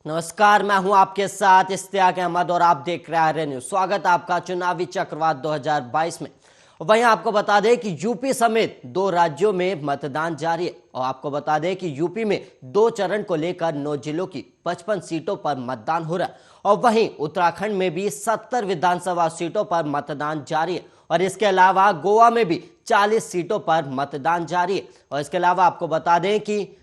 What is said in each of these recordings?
नमस्कार, मैं हूं आपके साथ इश्तियाक अहमद और आप देख रहे हैं न्यूज। स्वागत है आपका चुनावी चक्रवात 2022 में। वहीं आपको बता दें कि यूपी समेत 2 राज्यों में मतदान जारी है और आपको बता दें कि यूपी में 2 चरण को लेकर 9 जिलों की 55 सीटों पर मतदान हो रहा है और वहीं उत्तराखंड में भी 70 विधानसभा सीटों पर मतदान जारी है और इसके अलावा गोवा में भी 40 सीटों पर मतदान जारी है। और इसके अलावा आपको बता दें कि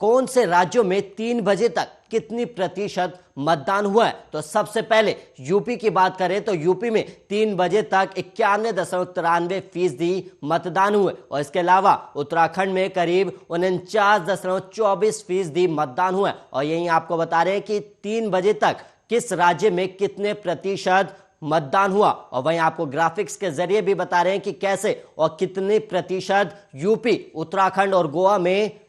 कौन से राज्यों में 3 बजे तक कितनी प्रतिशत मतदान हुआ है, तो सबसे पहले यूपी की बात करें तो यूपी में 3 बजे तक 91.93% मतदान हुए और इसके अलावा उत्तराखंड में करीब 49.24% मतदान हुआ है। और यही आपको बता रहे हैं कि 3 बजे तक किस राज्य में कितने प्रतिशत मतदान हुआ और वहीं आपको ग्राफिक्स के जरिए भी बता रहे हैं कि कैसे और कितने प्रतिशत यूपी, उत्तराखंड और गोवा में।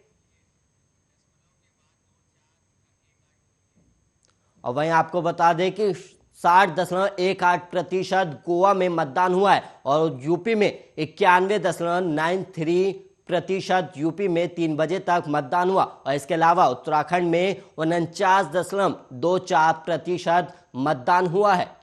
और वहीं आपको बता दें कि 60.18% गोवा में मतदान हुआ है और यूपी में 91.93% यूपी में 3 बजे तक मतदान हुआ और इसके अलावा उत्तराखंड में 49.24% मतदान हुआ है।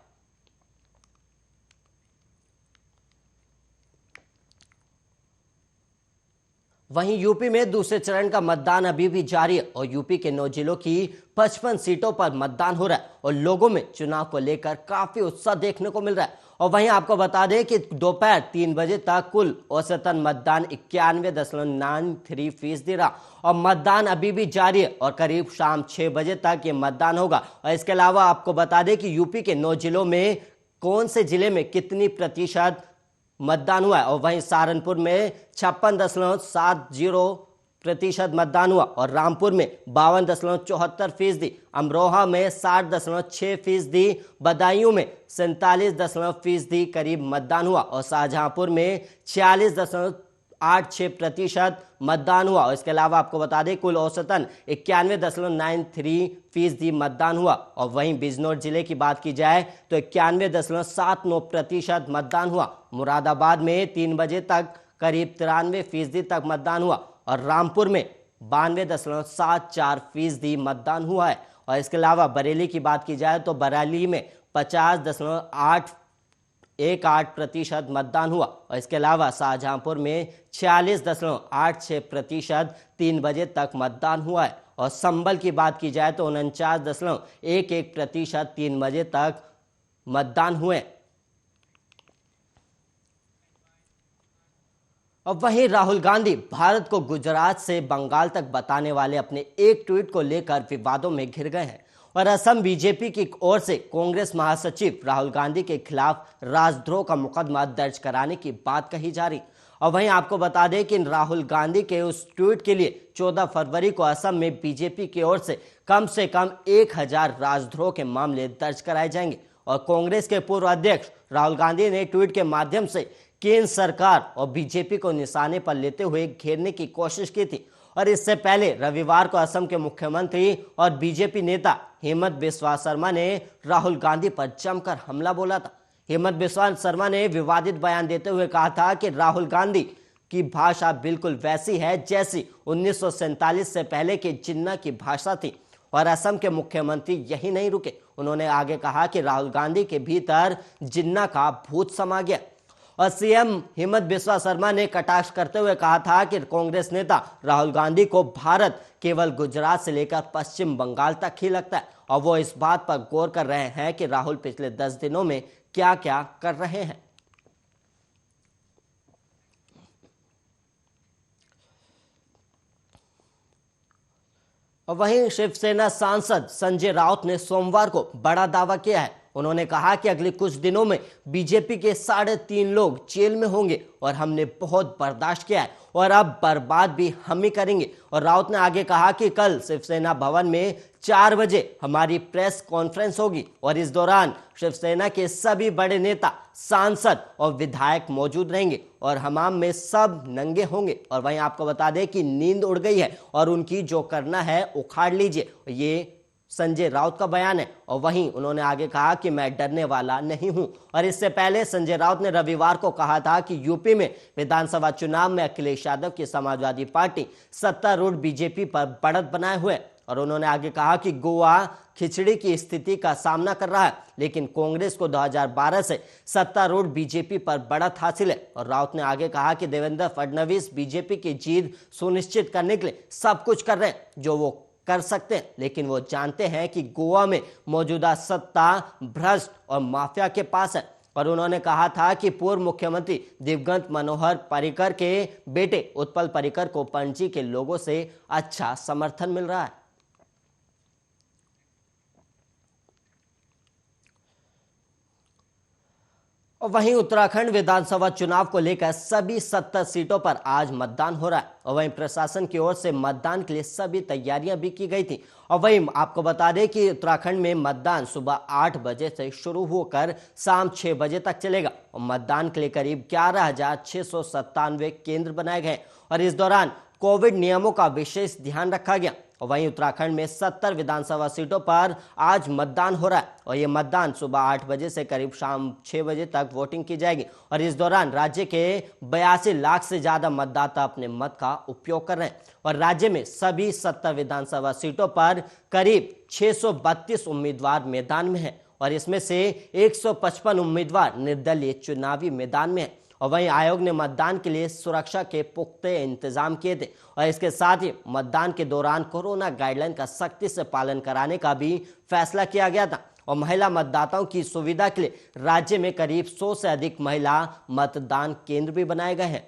वहीं यूपी में दूसरे चरण का मतदान अभी भी जारी है और यूपी के 9 जिलों की 55 सीटों पर मतदान हो रहा है और लोगों में चुनाव को लेकर काफी उत्साह देखने को मिल रहा है। और वहीं आपको बता दें कि दोपहर 3 बजे तक कुल औसतन मतदान 91.93% रहा और मतदान अभी भी जारी है और करीब शाम 6 बजे तक ये मतदान होगा। और इसके अलावा आपको बता दें कि यूपी के 9 जिलों में कौन से जिले में कितनी प्रतिशत मतदान हुआ है और वहीं सहारनपुर में 56.70% मतदान हुआ और रामपुर में 52.74%, अमरोहा में 60.6%, बदायूं में 47% करीब मतदान हुआ और शाहजहांपुर में 46.86% मतदान हुआ। और इसके अलावा आपको बता दें कुल औसतन 91.93% मतदान हुआ और वहीं बिजनौर जिले की बात की जाए तो 91.79% मतदान हुआ। मुरादाबाद में 3 बजे तक करीब 93% तक मतदान हुआ और रामपुर में 92.74% मतदान हुआ है। और इसके अलावा बरेली की बात की जाए तो बरेली में 50.18% मतदान हुआ और इसके अलावा शाहजहांपुर में 46.86% 3 बजे तक मतदान हुआ है। और संभल की बात की जाए तो 49.11% 3 बजे तक मतदान हुए। और वहीं राहुल गांधी भारत को गुजरात से बंगाल तक बताने वाले अपने एक ट्वीट को लेकर विवादों में घिर गए हैं और असम बीजेपी की ओर से कांग्रेस महासचिव राहुल गांधी के खिलाफ राजद्रोह का मुकदमा दर्ज कराने की बात कही जा रही। और वहीं आपको बता दें कि राहुल गांधी के उस ट्वीट के लिए 14 फरवरी को असम में बीजेपी की ओर से कम 1000 राजद्रोह के मामले दर्ज कराए जाएंगे। और कांग्रेस के पूर्व अध्यक्ष राहुल गांधी ने ट्वीट के माध्यम से केंद्र सरकार और बीजेपी को निशाने पर लेते हुए घेरने की कोशिश की थी। और इससे पहले रविवार को असम के मुख्यमंत्री और बीजेपी नेता हेमंत बिस्वा शर्मा ने राहुल गांधी पर जमकर हमला बोला था। हेमंत बिस्वा शर्मा ने विवादित बयान देते हुए कहा था कि राहुल गांधी की भाषा बिल्कुल वैसी है जैसी 1947 से पहले के जिन्ना की भाषा थी। और असम के मुख्यमंत्री यही नहीं रुके, उन्होंने आगे कहा कि राहुल गांधी के भीतर जिन्ना का भूत समा गया। और सीएम हेमंत बिस्वा शर्मा ने कटाक्ष करते हुए कहा था कि कांग्रेस नेता राहुल गांधी को भारत केवल गुजरात से लेकर पश्चिम बंगाल तक ही लगता है और वो इस बात पर गौर कर रहे हैं कि राहुल पिछले 10 दिनों में क्या क्या कर रहे हैं। और वहीं शिवसेना सांसद संजय राउत ने सोमवार को बड़ा दावा किया है। उन्होंने कहा कि अगले कुछ दिनों में बीजेपी के 3.5 लोग जेल में होंगे और हमने बहुत बर्दाश्त किया है और अब बर्बाद भी हम ही करेंगे। और राउत ने आगे कहा कि कल शिवसेना भवन में 4 बजे हमारी प्रेस कॉन्फ्रेंस होगी और इस दौरान शिवसेना के सभी बड़े नेता, सांसद और विधायक मौजूद रहेंगे और हमाम में सब नंगे होंगे। और वहीं आपको बता दें कि नींद उड़ गई है और उनकी जो करना है उखाड़ लीजिए, ये संजय राउत का बयान है। और वहीं उन्होंने आगे कहा कि मैं डरने वाला नहीं हूं। और इससे पहले संजय राउत ने रविवार को कहा था कि यूपी में विधानसभा चुनाव में अखिलेश यादव की समाजवादी पार्टी सत्तारूढ़ बीजेपी पर बढ़त बनाए हुए और उन्होंने आगे कहा कि गोवा खिचड़ी की स्थिति का सामना कर रहा है, लेकिन कांग्रेस को 2012 से सत्तारूढ़ बीजेपी पर बढ़त हासिल है। और राउत ने आगे कहा कि देवेंद्र फडणवीस बीजेपी की जीत सुनिश्चित करने के लिए सब कुछ कर रहे हैं जो वो कर सकते हैं, लेकिन वो जानते हैं कि गोवा में मौजूदा सत्ता भ्रष्ट और माफिया के पास है। और उन्होंने कहा था कि पूर्व मुख्यमंत्री दिवंगत मनोहर पर्रिकर के बेटे उत्पल पर्रिकर को पणजी के लोगों से अच्छा समर्थन मिल रहा है। और वहीं उत्तराखंड विधानसभा चुनाव को लेकर सभी 70 सीटों पर आज मतदान हो रहा है। और वहीं प्रशासन की ओर से मतदान के लिए सभी तैयारियां भी की गई थी। और वहीं आपको बता दें कि उत्तराखंड में मतदान सुबह 8 बजे से शुरू होकर शाम 6 बजे तक चलेगा। और मतदान के लिए करीब 11,697 केंद्र बनाए गए और इस दौरान कोविड नियमों का विशेष ध्यान रखा गया। और वहीं उत्तराखंड में 70 विधानसभा सीटों पर आज मतदान हो रहा है और ये मतदान सुबह 8 बजे से करीब शाम 6 बजे तक वोटिंग की जाएगी। और इस दौरान राज्य के 82 लाख से ज्यादा मतदाता अपने मत का उपयोग कर रहे हैं। और राज्य में सभी 70 विधानसभा सीटों पर करीब 632 उम्मीदवार मैदान में हैं और इसमें से 155 उम्मीदवार निर्दलीय चुनावी मैदान में हैं। और वहीं आयोग ने मतदान के लिए सुरक्षा के पुख्ते इंतजाम किए थे और इसके साथ ही मतदान के दौरान कोरोना गाइडलाइन का सख्ती से पालन कराने का भी फैसला किया गया था। और महिला मतदाताओं की सुविधा के लिए राज्य में करीब 100 से अधिक महिला मतदान केंद्र भी बनाए गए हैं।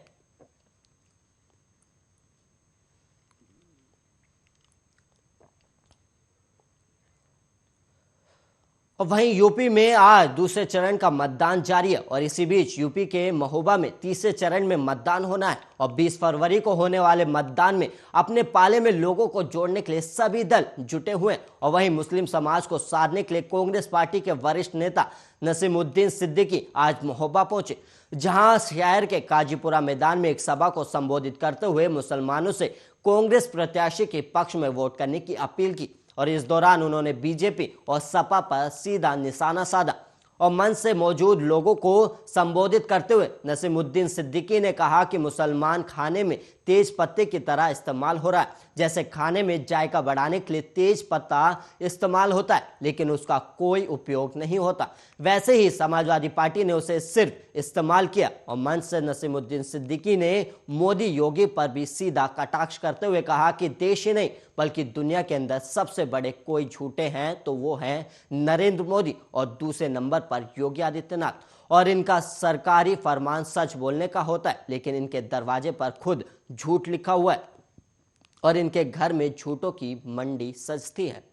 और वहीं यूपी में आज दूसरे चरण का मतदान जारी है और इसी बीच यूपी के महोबा में तीसरे चरण में मतदान होना है। और 20 फरवरी को होने वाले मतदान में अपने पाले में लोगों को जोड़ने के लिए सभी दल जुटे हुए हैं। और वहीं मुस्लिम समाज को साधने के लिए कांग्रेस पार्टी के वरिष्ठ नेता नसीमुद्दीन सिद्दीकी आज महोबा पहुंचे, जहां शहर के काजीपुरा मैदान में एक सभा को संबोधित करते हुए मुसलमानों से कांग्रेस प्रत्याशी के पक्ष में वोट करने की अपील की। और इस दौरान उन्होंने बीजेपी और सपा पर सीधा निशाना साधा और मंच से मौजूद लोगों को संबोधित करते हुए नसीमुद्दीन सिद्दीकी ने कहा कि मुसलमान खाने में तेज पत्ते की तरह इस्तेमाल हो रहा है। जैसे खाने में जायका बढ़ाने के लिए तेज पत्ता इस्तेमाल होता है लेकिन उसका कोई उपयोग नहीं होता, वैसे ही समाजवादी पार्टी ने उसे सिर्फ इस्तेमाल किया। और मंच से नसीमुद्दीन सिद्दीकी ने मोदी योगी पर भी सीधा कटाक्ष करते हुए कहा कि देश ही नहीं बल्कि दुनिया के अंदर सबसे बड़े कोई झूठे हैं तो वो हैं नरेंद्र मोदी और दूसरे नंबर पर योगी आदित्यनाथ। और इनका सरकारी फरमान सच बोलने का होता है लेकिन इनके दरवाजे पर खुद झूठ लिखा हुआ है और इनके घर में झूठों की मंडी सजती है।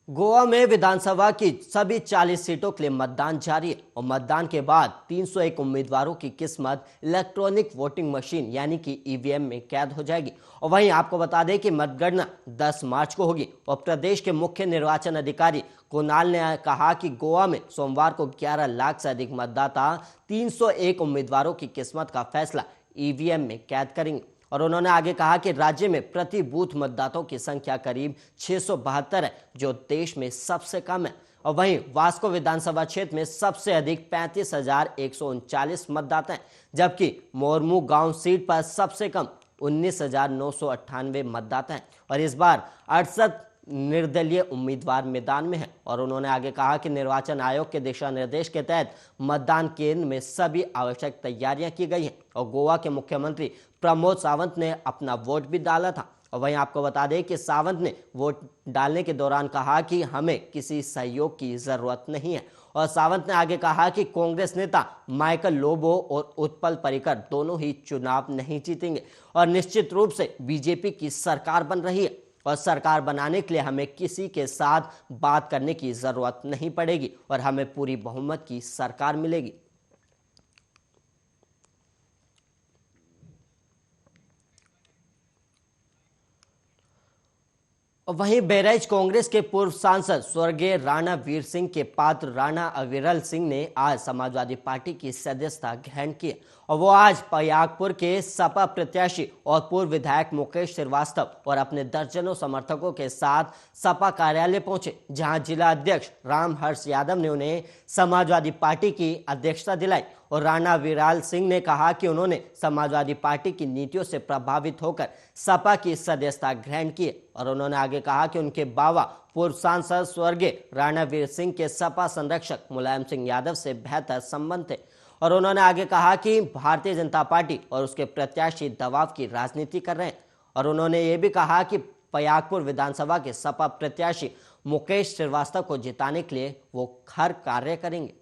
गोवा में विधानसभा की सभी 40 सीटों के लिए मतदान जारी है और मतदान के बाद 301 उम्मीदवारों की किस्मत इलेक्ट्रॉनिक वोटिंग मशीन यानी कि ईवीएम में कैद हो जाएगी। और वहीं आपको बता दें कि मतगणना 10 मार्च को होगी। और प्रदेश के मुख्य निर्वाचन अधिकारी कुणाल ने कहा कि गोवा में सोमवार को 11 लाख से अधिक मतदाता 301 उम्मीदवारों की किस्मत का फैसला ईवीएम में कैद करेंगे। और उन्होंने आगे कहा कि राज्य में प्रति बूथ मतदाताओं की संख्या करीब 672 है, जो देश में सबसे कम है। और वहीं वास्को विधानसभा क्षेत्र में सबसे अधिक 35,139 मतदाता हैं, जबकि मोरमू गांव सीट पर सबसे कम 19,998 मतदाता हैं। और इस बार 68 निर्दलीय उम्मीदवार मैदान में हैं। और उन्होंने आगे कहा कि निर्वाचन आयोग के दिशा निर्देश के तहत मतदान केंद्र में सभी आवश्यक तैयारियां की गई हैं। और गोवा के मुख्यमंत्री प्रमोद सावंत ने अपना वोट भी डाला था। और वहीं आपको बता दें कि सावंत ने वोट डालने के दौरान कहा कि हमें किसी सहयोग की जरूरत नहीं है। और सावंत ने आगे कहा कि कांग्रेस नेता माइकल लोबो और उत्पल पर्रिकर दोनों ही चुनाव नहीं जीतेंगे और निश्चित रूप से बीजेपी की सरकार बन रही है और सरकार बनाने के लिए हमें किसी के साथ बात करने की जरूरत नहीं पड़ेगी और हमें पूरी बहुमत की सरकार मिलेगी। वहीं बहराइच कांग्रेस के पूर्व सांसद स्वर्गीय राणा वीर सिंह के पात्र राणा अविरल सिंह ने आज समाजवादी पार्टी की सदस्यता ग्रहण की और वो आज प्रयागपुर के सपा प्रत्याशी और पूर्व विधायक मुकेश श्रीवास्तव और अपने दर्जनों समर्थकों के साथ सपा कार्यालय पहुंचे, जहां जिला अध्यक्ष राम हर्ष यादव ने उन्हें समाजवादी पार्टी की अध्यक्षता दिलाई। और राणा वीराल सिंह ने कहा कि उन्होंने समाजवादी पार्टी की नीतियों से प्रभावित होकर सपा की सदस्यता ग्रहण की और उन्होंने आगे कहा कि उनके बाबा पूर्व सांसद स्वर्गीय राणावीर सिंह के सपा संरक्षक मुलायम सिंह यादव से बेहतर संबंध थे और उन्होंने आगे कहा कि भारतीय जनता पार्टी और उसके प्रत्याशी दबाव की राजनीति कर रहे हैं और उन्होंने ये भी कहा कि पयागपुर विधानसभा के सपा प्रत्याशी मुकेश श्रीवास्तव को जिताने के लिए वो हर कार्य करेंगे।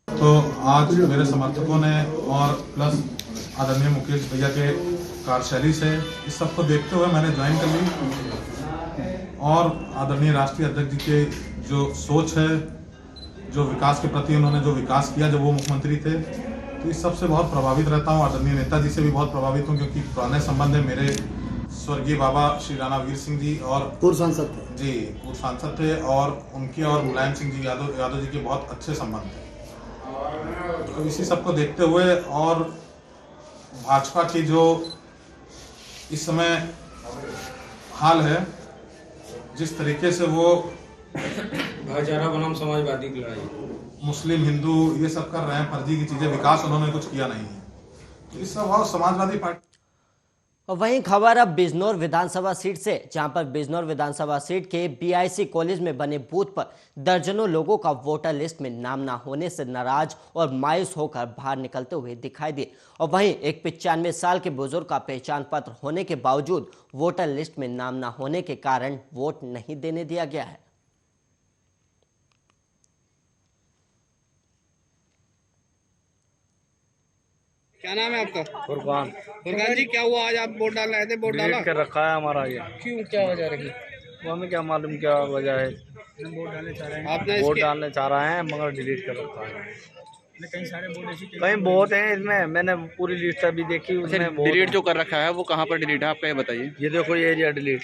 तो आज मेरे समर्थकों ने और प्लस आदरणीय मुकेश भैया के कार्यशैली से इस सब को देखते हुए मैंने ज्वाइन कर ली और आदरणीय राष्ट्रीय अध्यक्ष जी के जो सोच है, जो विकास के प्रति उन्होंने जो विकास किया जब वो मुख्यमंत्री थे, तो इस सब से बहुत प्रभावित रहता हूँ। आदरणीय नेताजी से भी बहुत प्रभावित हूँ क्योंकि पुराने संबंध है मेरे स्वर्गीय बाबा श्री राणावीर सिंह जी और पूर्व सांसद थे जी, पूर्व सांसद थे और उनके और मुलायम सिंह जी यादव जी के बहुत अच्छे संबंध थे। तो इसी सब को देखते हुए और भाजपा की जो इस समय हाल है, जिस तरीके से वो भाईचारा बनाम समाजवादी की लड़ाई, मुस्लिम हिंदू ये सब कर रहे हैं, फर्जी की चीजें, विकास उन्होंने कुछ किया नहीं है, तो इस सब और समाजवादी पार्टी। और वहीं खबर अब बिजनौर विधानसभा सीट से, जहां पर बिजनौर विधानसभा सीट के बीआईसी कॉलेज में बने बूथ पर दर्जनों लोगों का वोटर लिस्ट में नाम ना होने से नाराज और मायूस होकर बाहर निकलते हुए दिखाई दिए। और वहीं एक 95 साल के बुजुर्ग का पहचान पत्र होने के बावजूद वोटर लिस्ट में नाम ना होने के कारण वोट नहीं देने दिया गया है। क्या नाम है आपका? फुरकान फुरकान जी, क्या हुआ आज आप वोट डालने आए थे? वोट डाला? डिलीट कर रखा है हमारा ये। क्यों, क्या वजह रही? वो हमें क्या मालूम क्या वजह है। आपने वोट इसके डालने चाह रहे हैं मगर डिलीट कर रखा है। कहीं बहुत हैं इसमें, मैंने पूरी लिस्ट अभी देखी, उसमें डिलीट जो कर रखा है वो कहाँ पर डिलीट है आपका, ये बताइए। ये देखो ये एरिया डिलीट,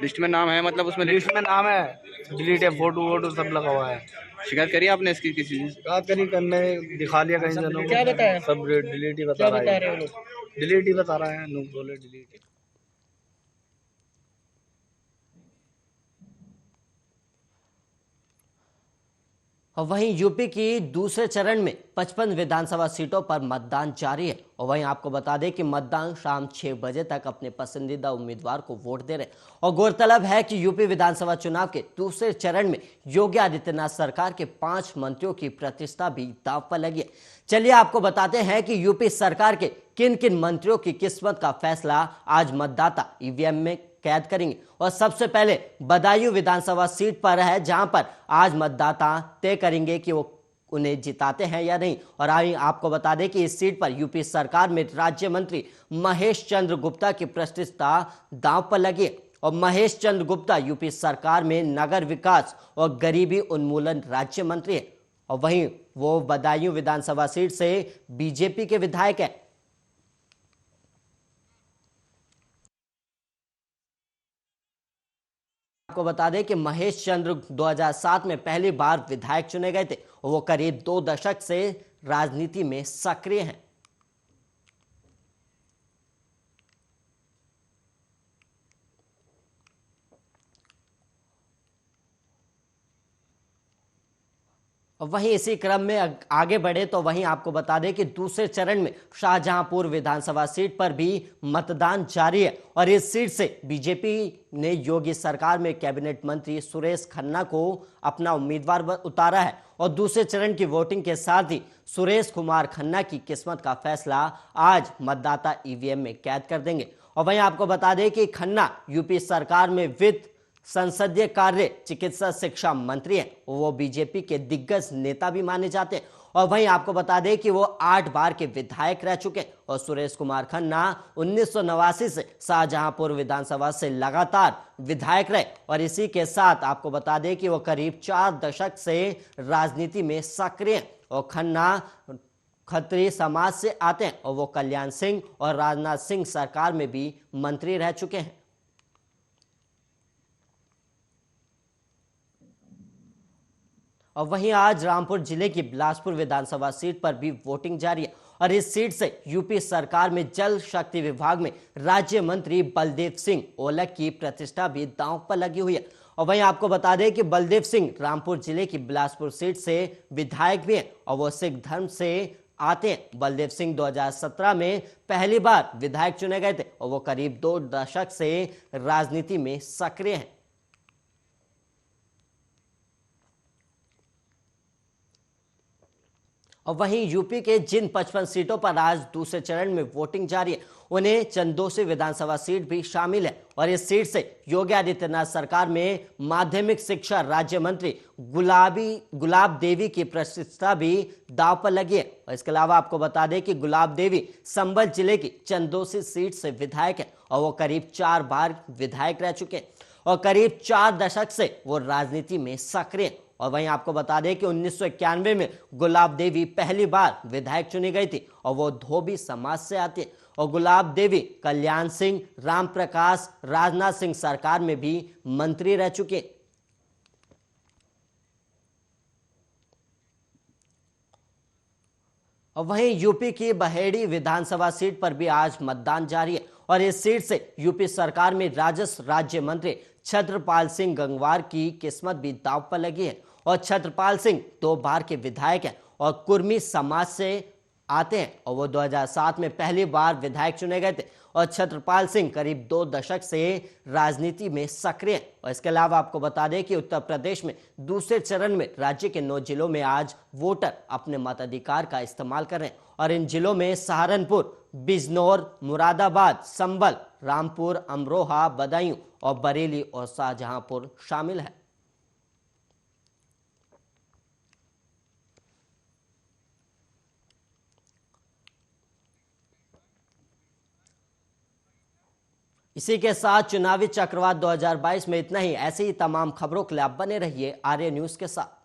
लिस्ट में नाम है, मतलब उसमें लिस्ट में नाम है, डिलीट है, फोटो वोटो सब लगा हुआ है। शिकायत करी आपने इसकी किसी से? बात करी, करने दिखा लिया कहीं जनों को। क्या बताया? सब डिलीट ही बता रहा है, डिलीट ही बता रहा है, लोग बोले डिलीट। और वहीं यूपी की दूसरे चरण में 55 विधानसभा सीटों पर मतदान जारी है और वहीं आपको बता दें कि मतदान शाम 6 बजे तक अपने पसंदीदा उम्मीदवार को वोट दे रहे हैं। और गौरतलब है कि यूपी विधानसभा चुनाव के दूसरे चरण में योगी आदित्यनाथ सरकार के 5 मंत्रियों की प्रतिष्ठा भी दांव पर लगी है। चलिए आपको बताते हैं कि यूपी सरकार के किन किन मंत्रियों की किस्मत का फैसला आज मतदाता ईवीएम में कैद करेंगे। और सबसे पहले बदायूं विधानसभा सीट पर है, जहां पर आज मतदाता तय करेंगे कि वो उन्हें जिताते हैं या नहीं। और आपको बता दें कि इस सीट पर यूपी सरकार में राज्य मंत्री महेश चंद्र गुप्ता की प्रतिष्ठा दांव पर लगी है। और महेश चंद्र गुप्ता यूपी सरकार में नगर विकास और गरीबी उन्मूलन राज्य मंत्री है और वहीं वो बदायूं विधानसभा सीट से बीजेपी के विधायक है। आपको बता दें कि महेश चंद्र 2007 में पहली बार विधायक चुने गए थे और वो करीब 2 दशक से राजनीति में सक्रिय हैं। वहीं इसी क्रम में आगे बढ़े तो वहीं आपको बता दें कि दूसरे चरण में शाहजहांपुर विधानसभा सीट पर भी मतदान जारी है और इस सीट से बीजेपी ने योगी सरकार में कैबिनेट मंत्री सुरेश खन्ना को अपना उम्मीदवार उतारा है। और दूसरे चरण की वोटिंग के साथ ही सुरेश कुमार खन्ना की किस्मत का फैसला आज मतदाता ईवीएम में कैद कर देंगे। और वहीं आपको बता दें कि खन्ना यूपी सरकार में वित्त, संसदीय कार्य, चिकित्सा, शिक्षा मंत्री हैं। वो बीजेपी के दिग्गज नेता भी माने जाते हैं। और वहीं आपको बता दें कि वो 8 बार के विधायक रह चुके हैं। और सुरेश कुमार खन्ना 1989 से शाहजहांपुर विधानसभा से लगातार विधायक रहे और इसी के साथ आपको बता दें कि वो करीब 4 दशक से राजनीति में सक्रिय हैं। और खन्ना खत्री समाज से आते हैं और वो कल्याण सिंह और राजनाथ सिंह सरकार में भी मंत्री रह चुके हैं। और वहीं आज रामपुर जिले की बिलासपुर विधानसभा सीट पर भी वोटिंग जारी है और इस सीट से यूपी सरकार में जल शक्ति विभाग में राज्य मंत्री बलदेव सिंह ओलख की प्रतिष्ठा भी दांव पर लगी हुई है। और वहीं आपको बता दें कि बलदेव सिंह रामपुर जिले की बिलासपुर सीट से विधायक भी हैं और वो सिख धर्म से आते हैं। बलदेव सिंह 2017 में पहली बार विधायक चुने गए थे और वो करीब 2 दशक से राजनीति में सक्रिय हैं। और वहीं यूपी के जिन 55 सीटों पर आज दूसरे चरण में वोटिंग जारी है, उन्हें चंदोसी विधानसभा सीट भी शामिल है और इस सीट से योगी आदित्यनाथ सरकार में माध्यमिक शिक्षा राज्य मंत्री गुलाब देवी की प्रतिष्ठा भी दांव पर लगी है। और इसके अलावा आपको बता दें कि गुलाब देवी संभल जिले की चंदोसी सीट से विधायक है और वो करीब 4 बार विधायक रह चुके हैं और करीब 4 दशक से वो राजनीति में सक्रिय हैं। और वहीं आपको बता दें कि 1991 में गुलाब देवी पहली बार विधायक चुनी गई थी और वो धोबी समाज से आती है और गुलाब देवी कल्याण सिंह, राम प्रकाश, राजनाथ सिंह सरकार में भी मंत्री रह चुके हैं। और वहीं यूपी की बहेड़ी विधानसभा सीट पर भी आज मतदान जारी है और इस सीट से यूपी सरकार में राजस्व राज्य मंत्री छत्रपाल सिंह गंगवार की किस्मत भी दांव पर लगी है और छत्रपाल सिंह 2 बार के विधायक हैं और कुर्मी समाज से आते हैं और वो 2007 में पहली बार विधायक चुने गए थे और छत्रपाल सिंह करीब 2 दशक से राजनीति में सक्रिय हैं। और इसके अलावा आपको बता दें कि उत्तर प्रदेश में दूसरे चरण में राज्य के 9 जिलों में आज वोटर अपने मताधिकार का इस्तेमाल कर रहे हैं और इन जिलों में सहारनपुर, बिजनौर, मुरादाबाद, संभल, रामपुर, अमरोहा, बदायूं और बरेली और शाहजहांपुर शामिल है। इसी के साथ चुनावी चक्रवात 2022 में इतना ही। ऐसे ही तमाम खबरों के लिए आप बने रहिए आर्य न्यूज के साथ।